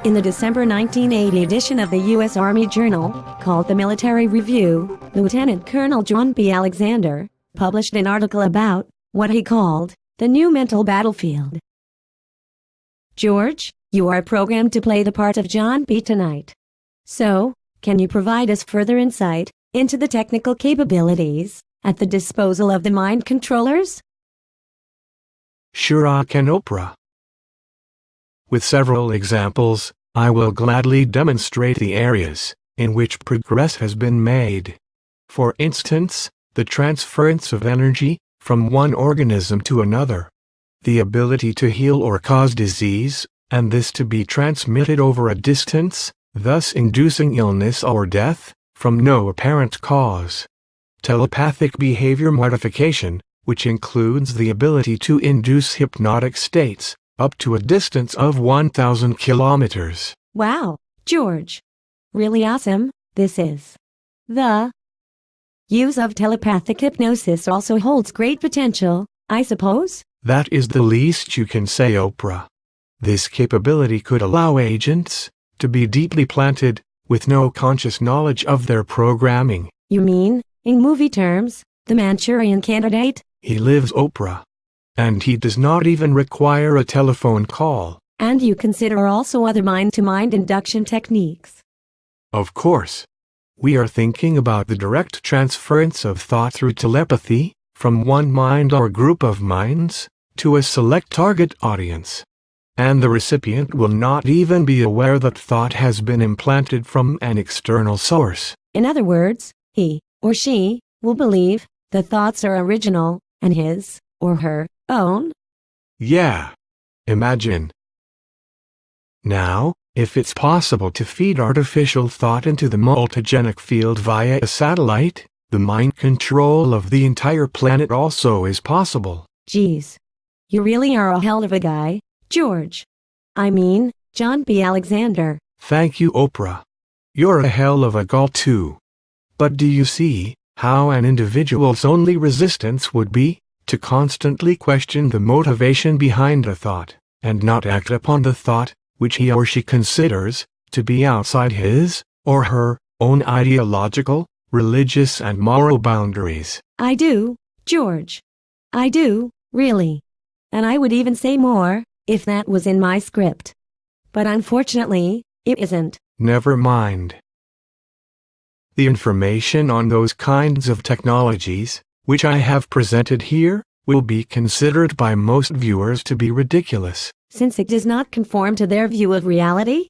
In the December 1980 edition of the U.S. Army Journal, called the Military Review, Lieutenant Colonel John B. Alexander published an article about what he called the new mental battlefield. George, you are programmed to play the part of John B. tonight. So, can you provide us further insight into the technical capabilities at the disposal of the mind controllers? Sure I can, Oprah. With several examples, I will gladly demonstrate the areas in which progress has been made. For instance, the transference of energy from one organism to another, the ability to heal or cause disease, and this to be transmitted over a distance, thus inducing illness or death from no apparent cause. Telepathic behavior modification, which includes the ability to induce hypnotic states up to a distance of 1,000 kilometers. Wow, George. Really awesome, this is. The use of telepathic hypnosis also holds great potential, I suppose? That is the least you can say, Oprah. This capability could allow agents to be deeply planted with no conscious knowledge of their programming. You mean, in movie terms, the Manchurian Candidate? He lives, Oprah. And he does not even require a telephone call. And you consider also other mind-to-mind induction techniques? Of course. We are thinking about the direct transference of thought through telepathy from one mind or group of minds to a select target audience. And the recipient will not even be aware that thought has been implanted from an external source. In other words, he or she will believe the thoughts are original and his or her own? Yeah. Imagine. Now, if it's possible to feed artificial thought into the multigenic field via a satellite, the mind control of the entire planet also is possible. Geez. You really are a hell of a guy, George. I mean, John B. Alexander. Thank you, Oprah. You're a hell of a guy too. But do you see how an individual's only resistance would be to constantly question the motivation behind a thought, and not act upon the thought which he or she considers to be outside his or her own ideological, religious and moral boundaries? I do, George. I do, really. And I would even say more, if that was in my script. But unfortunately, it isn't. Never mind. The information on those kinds of technologies, which I have presented here, will be considered by most viewers to be ridiculous. Since it does not conform to their view of reality?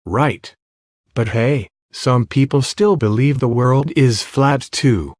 Right. But hey, some people still believe the world is flat too.